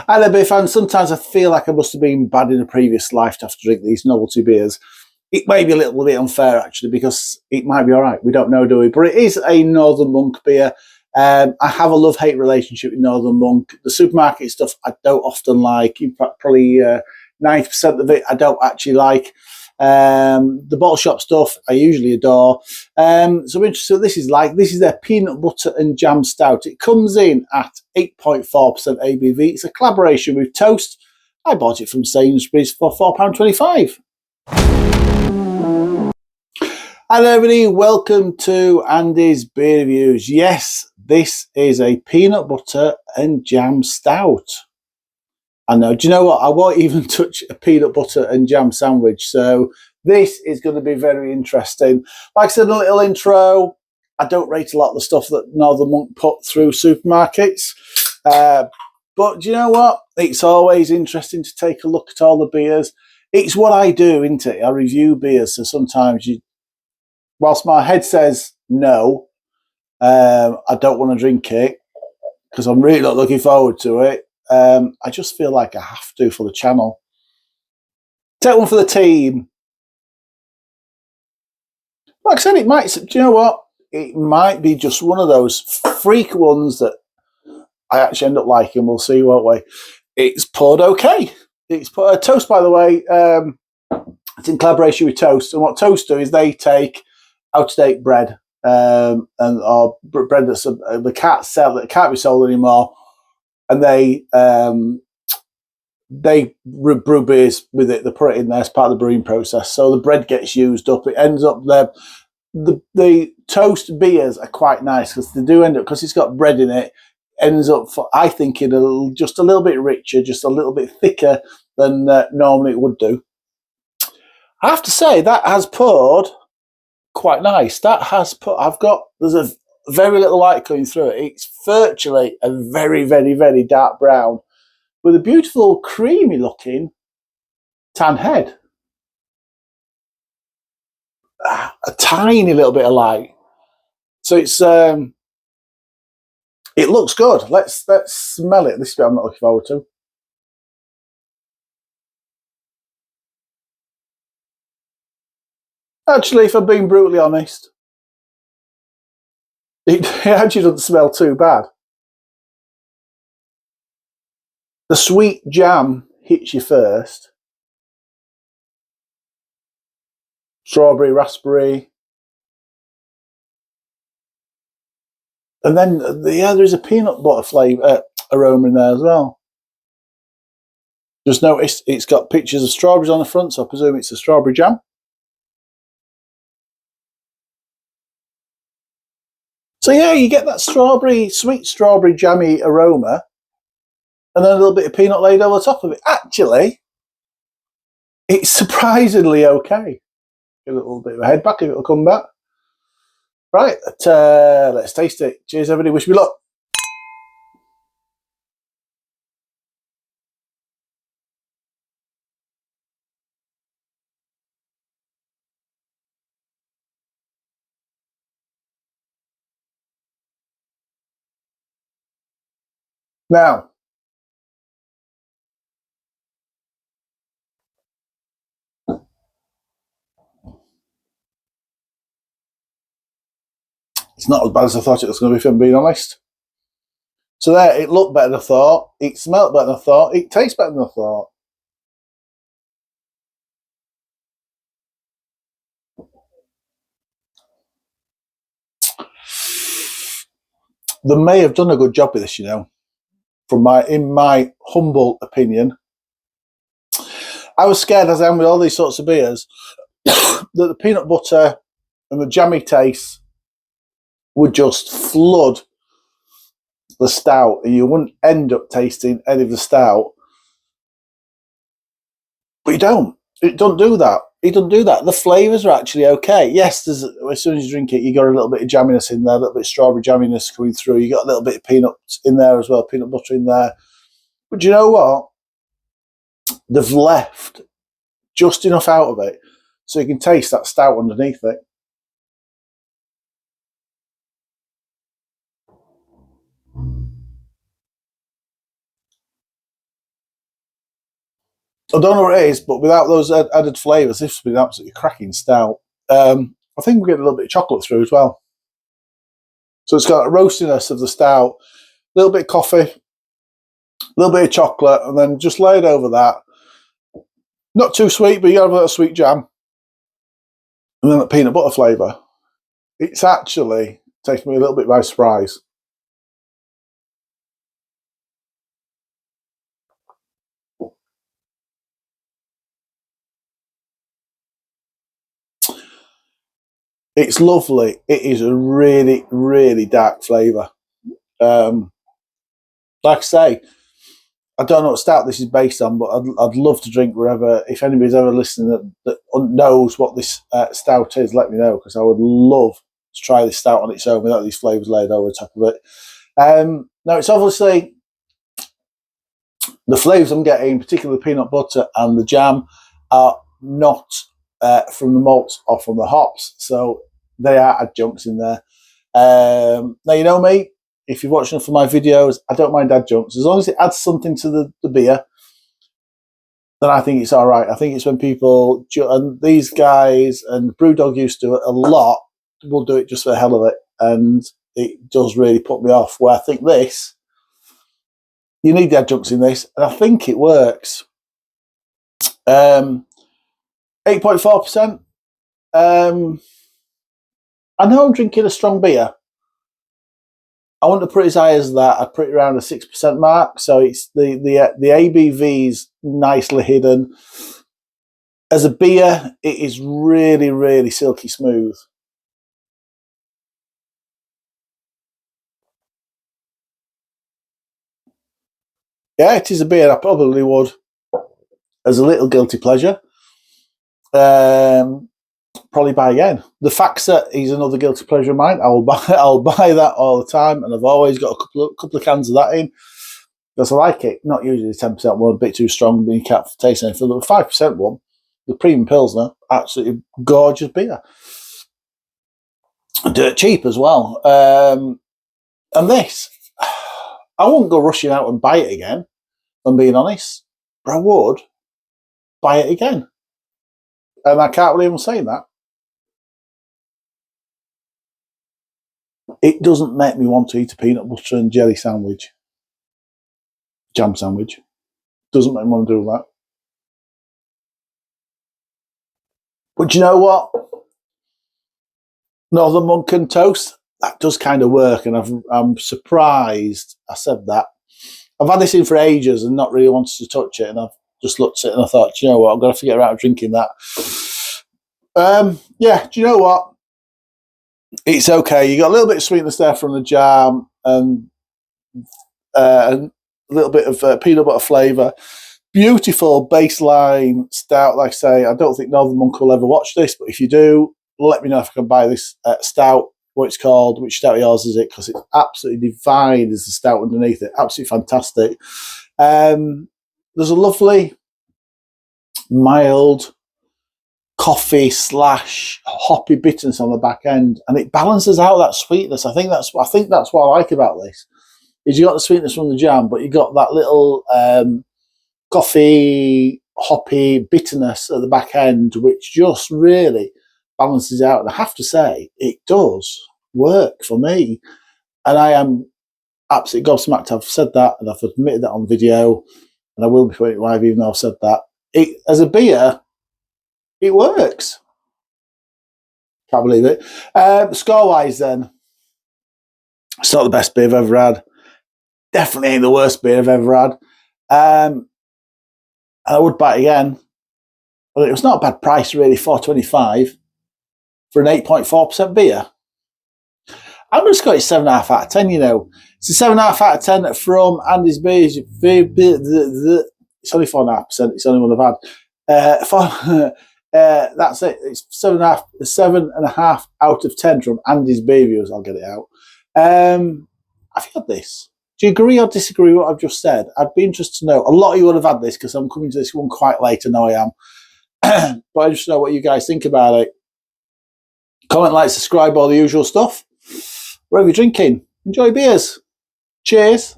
I'm a big fan. Sometimes I feel like I must have been bad in a previous life to have to drink these novelty beers. It may be a little bit unfair, actually, because it might be all right. We don't know, do we? But it is a Northern Monk beer. I have a love-hate relationship with Northern Monk. The supermarket stuff I don't often like. In fact, probably 90% of it I don't actually like. The bottle shop stuff I usually adore. So I'm interested what this is like. This is their peanut butter and jam stout. It comes in at 8.4% ABV. It's a collaboration with Toast. I bought it from Sainsbury's for £4.25. Hello everybody, welcome to Andy's Beer Reviews. Yes, this is a peanut butter and jam stout. I know, do you know what? I won't even touch a peanut butter and jam sandwich, so this is going to be very interesting. Like I said in a little intro, I don't rate a lot of the stuff that Northern Monk put through supermarkets. But do you know what? It's always interesting to take a look at all the beers. It's what I do, isn't it? I review beers, so sometimes whilst my head says no, I don't want to drink it because I'm really not looking forward to it. I just feel like I have to for the channel. Take one for the team. Like I said, it might, do you know what? It might be just one of those freak ones that I actually end up liking. We'll see, won't we? It's poured okay. It's poured, Toast, by the way. It's in collaboration with Toast. And what Toast do is they take out-of-date bread or bread that's the can't be sold anymore, and they brew beers with it. They put it in there as part of the brewing process, so the bread gets used up. It ends up there. The Toast beers are quite nice because they do end up, because it's got bread in it, ends up, I think, just a little bit richer, just a little bit thicker than normally it would do. I have to say that has poured quite nice. That has put. There's a very little light coming through it. It's virtually a very, very, very dark brown with a beautiful, creamy looking tan head. A tiny little bit of light. So it's it looks good. Let's smell it. This bit I'm not looking forward to. Actually, if I'm being brutally honest, it actually doesn't smell too bad. The sweet jam hits you first. Strawberry, raspberry. And then, there's a peanut butter flavour, aroma in there as well. Just noticed it's got pictures of strawberries on the front, so I presume it's a strawberry jam. So yeah, you get that sweet strawberry jammy aroma, and then a little bit of peanut laid over the top of it. Actually, it's surprisingly okay. Give it a little bit of a head back if it'll come back. Right, let's taste it. Cheers, everybody. Wish me luck. Now, it's not as bad as I thought it was going to be, if I'm being honest. So there, it looked better than I thought. It smelled better than I thought. It tastes better than I thought. They may have done a good job with this, you know. In my humble opinion, I was scared, as I am with all these sorts of beers, that the peanut butter and the jammy taste would just flood the stout, and you wouldn't end up tasting any of the stout. But you don't. It don't do that. It doesn't do that. The flavours are actually okay. Yes, as soon as you drink it, you got a little bit of jamminess in there, a little bit of strawberry jamminess coming through. You got a little bit of peanut in there as well, peanut butter in there. But do you know what? They've left just enough out of it so you can taste that stout underneath it. I don't know what it is, but without those added flavours, this would be an absolutely cracking stout. I think we get a little bit of chocolate through as well. So it's got a roastiness of the stout, a little bit of coffee, a little bit of chocolate, and then just laid over that. Not too sweet, but you have a little sweet jam. And then the peanut butter flavour. It's actually takes me a little bit by surprise. It's lovely. It is a really, really dark flavour. Like I say, I don't know what stout this is based on, but I'd love to drink wherever. If anybody's ever listening that knows what this stout is, let me know, because I would love to try this stout on its own without these flavours laid over the top of it. Now, it's obviously the flavours I'm getting, particularly the peanut butter and the jam, are not from the malts or from the hops, so they are adjuncts in there. Now, you know me, if you're watching for my videos, I don't mind adjuncts. As long as it adds something to the beer, then I think it's all right. I think it's when people, and these guys, and Brewdog used to do it a lot, will do it just for the hell of it, and it does really put me off, where I think this, you need the adjuncts in this, and I think it works. 8.4%. I know I'm drinking a strong beer. I wouldn't have put it as high as that. I'd put it around the 6% mark. So it's the ABV's nicely hidden. As a beer, it is really, really silky smooth. Yeah, it is a beer I probably would, as a little guilty pleasure, probably buy again. The Faxa is another guilty pleasure of mine. I'll buy that all the time, and I've always got a couple of cans of that in because I like it. Not usually 10% one, a bit too strong, but you can't taste anything. The 5% one, the Premium Pilsner, absolutely gorgeous beer. Dirt cheap as well. And this, I wouldn't go rushing out and buy it again, if I'm being honest, but I would buy it again. And I can't believe I'm saying that. It doesn't make me want to eat a peanut butter and jelly sandwich, jam sandwich. Doesn't make me want to do that. But you know what? Northern Monk and toast, that does kind of work, and I'm surprised I said that. I've had this in for ages and not really wanted to touch it, and I've just looked at it and I thought, you know what, I'm going to forget about drinking that. Yeah, do you know what? It's okay. You got a little bit of sweetness there from the jam, and a little bit of peanut butter flavour. Beautiful baseline stout. Like I say, I don't think Northern Monk will ever watch this, but if you do, let me know if I can buy this stout, what it's called, which stout yours is it, because it's absolutely divine is the stout underneath it. Absolutely fantastic. There's a lovely, mild coffee / hoppy bitterness on the back end, and it balances out that sweetness. I think that's what I like about this, is you got the sweetness from the jam, but you got that little coffee hoppy bitterness at the back end, which just really balances out. And I have to say, it does work for me, and I am absolutely gobsmacked I've said that, and I've admitted that on video, and I will be putting it live even though I've said that. It, as a beer, it works. Can't believe it. Score-wise then, it's not the best beer I've ever had. Definitely ain't the worst beer I've ever had. I would buy it again. But it was not a bad price, really, $4.25 for an 8.4% beer. I'm going to score it 7.5 out of 10, you know. It's a 7.5 out of 10 from Andy's Beers. It's only 4.5%. It's the only one I've had. That's it. It's 7.5 out of 10 from Andy's Beer Reviews. I'll get it out. Have you had this? Do you agree or disagree with what I've just said? I'd be interested to know. A lot of you would have had this because I'm coming to this one quite late. I know I am. But I just know what you guys think about it. Comment, like, subscribe, all the usual stuff. Whatever you're drinking, enjoy beers. Cheers.